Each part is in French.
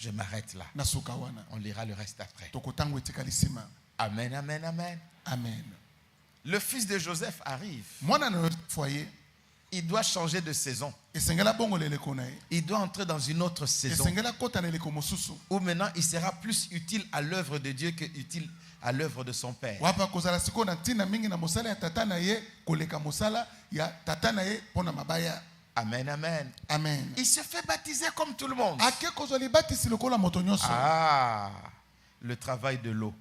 Je m'arrête là. On lira le reste après. Amen, amen, amen. Amen. Le fils de Joseph arrive. Il doit changer de saison. Il doit entrer dans une autre saison où maintenant il sera plus utile à l'œuvre de Dieu que utile à l'œuvre de son père. Amen, amen. Amen. Il se fait baptiser comme tout le monde. Ah, le travail de l'eau.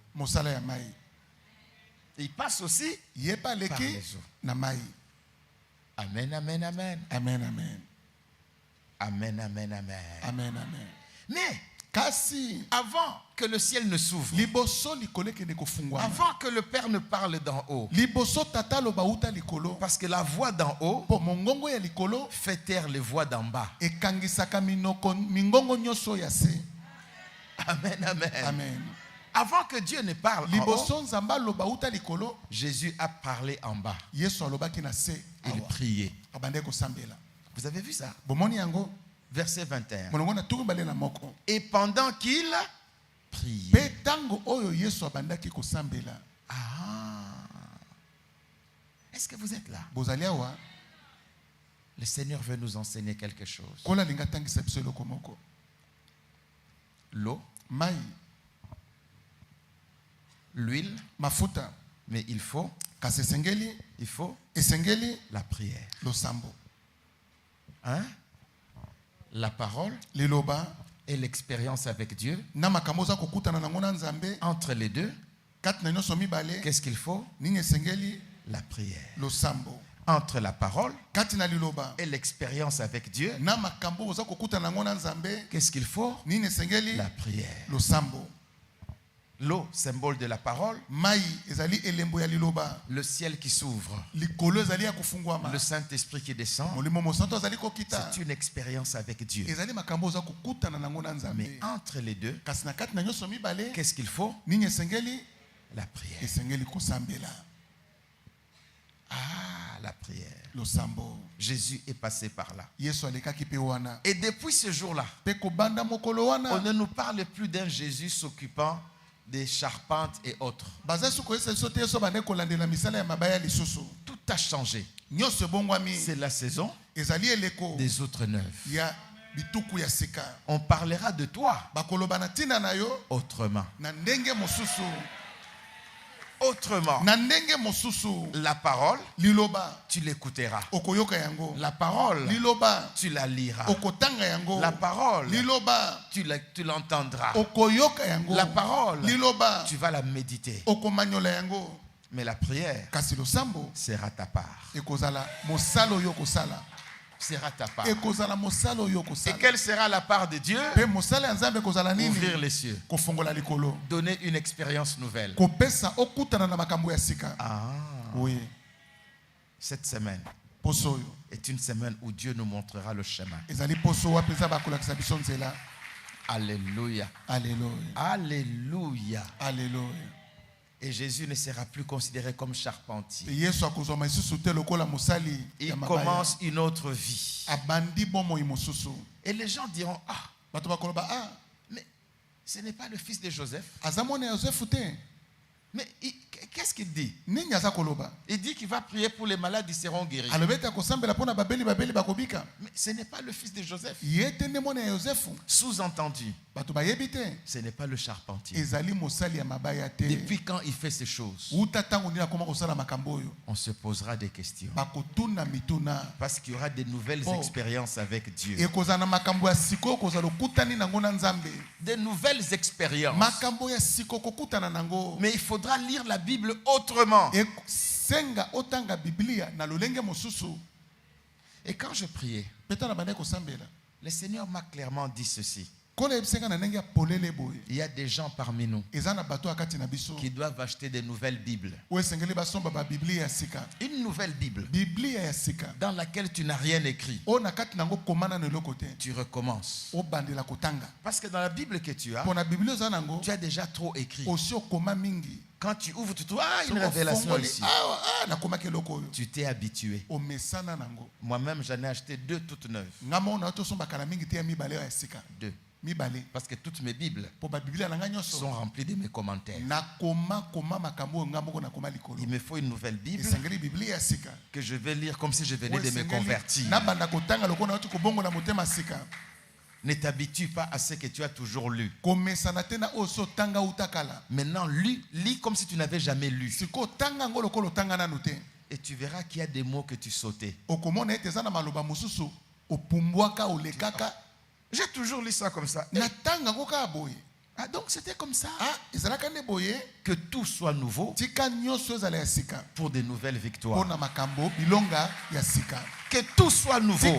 Il passe aussi par les eaux. Amen, amen, amen. Amen, amen. Amen, amen, amen. Amen, amen. Mais kasi avant que le ciel ne s'ouvre, avant que le Père ne parle d'en haut, parce que la voix d'en haut fait taire les voix d'en bas. Amen, amen. Amen. Avant que Dieu ne parle en haut, Jésus a parlé en bas. Il priait. Vous avez vu ça? Verset 21. Et pendant qu'il priait. Est-ce que vous êtes là? Le Seigneur veut nous enseigner quelque chose. L'eau, l'huile, mafuta, mais il faut la prière. Hein? La parole et l'expérience avec Dieu. Entre les deux, qu'est-ce qu'il faut? La prière. Entre la parole et l'expérience avec Dieu, qu'est-ce qu'il faut? La prière. L'eau, symbole de la parole. Le ciel qui s'ouvre. Le Saint-Esprit qui descend. C'est une expérience avec Dieu. Mais entre les deux, qu'est-ce qu'il faut? La prière. Ah, la prière. Jésus est passé par là. Et depuis ce jour-là, on ne nous parle plus d'un Jésus s'occupant des charpentes et autres. Tout a changé. C'est la saison des outres neuves. On parlera de toi autrement. Autrement, la parole, tu l'écouteras. La parole, tu la liras. La parole, tu l'entendras. La parole, tu vas la méditer. Mais la prière sera ta part. Sera ta part. Et quelle sera la part de Dieu? Ouvrir les cieux. Donner une expérience nouvelle. Ah. Oui. Cette semaine est une semaine où Dieu nous montrera le chemin. Alléluia. Alléluia. Alléluia. Alléluia. Et Jésus ne sera plus considéré comme charpentier. Il commence une autre vie. Et les gens diront, mais ce n'est pas le fils de Joseph. Mais qu'est-ce qu'il dit? Il dit qu'il va prier pour les malades, ils seront guéris. Mais ce n'est pas le fils de Joseph. Sous-entendu, ce n'est pas le charpentier. Depuis quand il fait ces choses? On se posera des questions. Parce qu'il y aura de nouvelles expériences avec Dieu. De nouvelles expériences. Mais il faudra lire la Bible autrement. Et quand je priais, le Seigneur m'a clairement dit ceci. Il y a des gens parmi nous qui doivent acheter des nouvelles Bibles. Une nouvelle Bible dans laquelle tu n'as rien écrit. Tu recommences. Parce que dans la Bible que tu as déjà trop écrit. Quand tu ouvres, tu trouves une révélation ici. Tu t'es habitué. Moi-même, j'en ai acheté 2 toutes neuves. 2. Parce que toutes mes Bibles sont remplies de mes commentaires. Il me faut une nouvelle Bible que je vais lire comme si je venais de me convertir. Ne t'habitue pas à ce que tu as toujours lu. Maintenant, lis comme si tu n'avais jamais lu. Et tu verras qu'il y a des mots que tu sautais. J'ai toujours lu ça comme ça. Ah, donc c'était comme ça. Que tout soit nouveau pour de nouvelles victoires. Que tout soit nouveau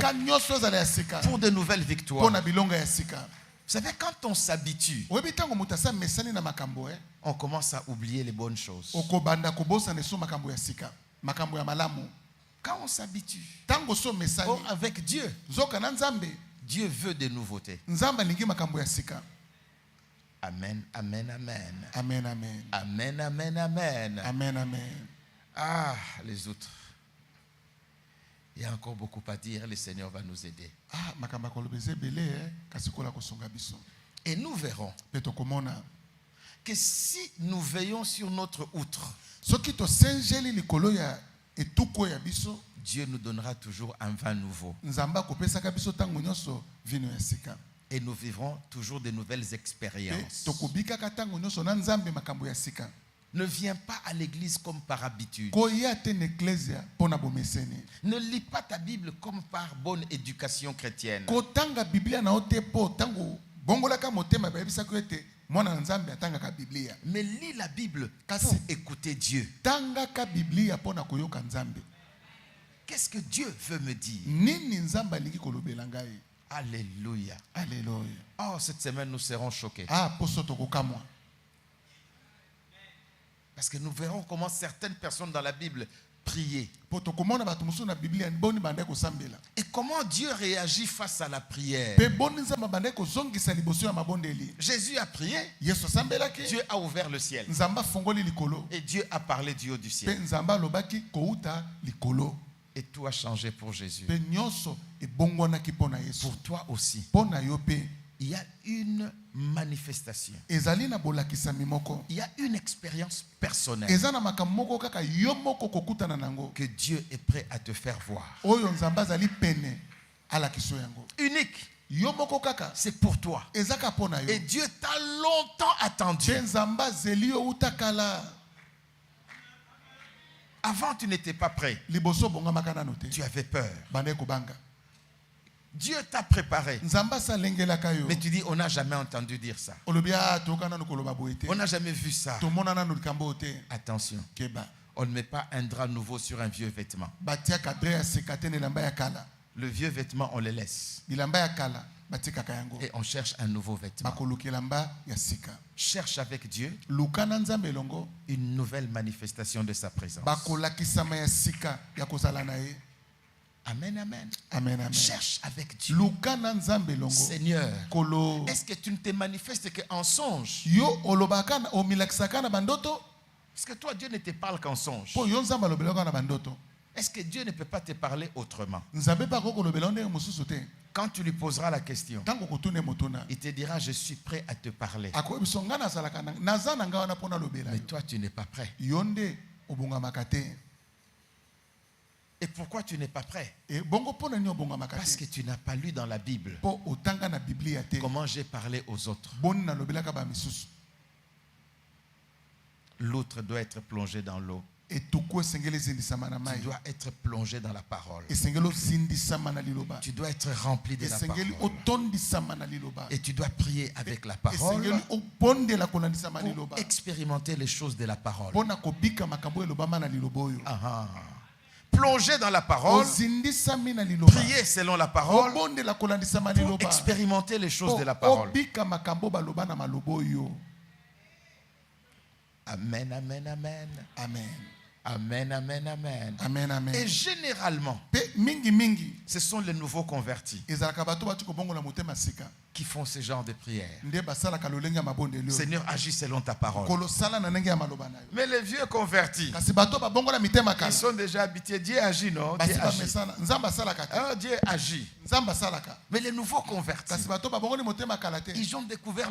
pour de nouvelles victoires. Vous savez, quand on s'habitue, on commence à oublier les bonnes choses. Quand on s'habitue avec Dieu, Dieu veut des nouveautés. Amen, amen, amen. Amen, amen. Amen, amen, amen. Amen, amen. Ah, les autres. Il y a encore beaucoup à dire. Le Seigneur va nous aider. Et nous verrons que si nous veillons sur notre outre, Dieu nous donnera toujours un vin nouveau. Et nous vivrons toujours de nouvelles expériences. Ne viens pas à l'église comme par habitude. Ne lis pas ta Bible comme par bonne éducation chrétienne. Mais lis la Bible pour écouter Dieu. Qu'est-ce que Dieu veut me dire? Alléluia. Alléluia. Oh, cette semaine, nous serons choqués. Parce que nous verrons comment certaines personnes dans la Bible priaient. Et comment Dieu réagit face à la prière. Jésus a prié. Dieu a ouvert le ciel. Et Dieu a parlé du haut du ciel. Et tout a changé pour Jésus. Pour toi aussi. Il y a une manifestation. Il y a une expérience personnelle que Dieu est prêt à te faire voir. Unique. C'est pour toi. Et Dieu t'a longtemps attendu. Avant, tu n'étais pas prêt. Tu avais peur. Dieu t'a préparé. Mais tu dis, on n'a jamais entendu dire ça. On n'a jamais vu ça. Attention. On ne met pas un drap nouveau sur un vieux vêtement. Le vieux vêtement, on le laisse. Et on cherche un nouveau vêtement. Cherche avec Dieu une nouvelle manifestation de sa présence. Amen, amen. Amen, amen. Cherche avec Dieu. Seigneur, est-ce que tu ne te manifestes qu'en songe? Parce que toi, Dieu ne te parle qu'en songe. Est-ce que Dieu ne peut pas te parler autrement? Quand tu lui poseras la question, il te dira, je suis prêt à te parler. Mais toi, tu n'es pas prêt. Et pourquoi tu n'es pas prêt? Parce que tu n'as pas lu dans la Bible comment j'ai parlé aux autres. L'autre doit être plongé dans l'eau. Tu dois être plongé dans la parole. Tu dois être rempli de la parole. Et tu dois prier avec la parole pour expérimenter les choses de la parole. Plonger dans la parole, prier selon la parole, pour expérimenter les choses de la parole. Amen, amen, amen. Amen. Amen, amen, amen. Amen, amen. Et généralement, ce sont les nouveaux convertis qui font ce genre de prière. Seigneur, agis selon ta parole. Mais les vieux convertis, ils sont déjà habitués. Dieu agit, non? Dieu agit. Dieu agit. Mais les nouveaux convertis, ils ont découvert la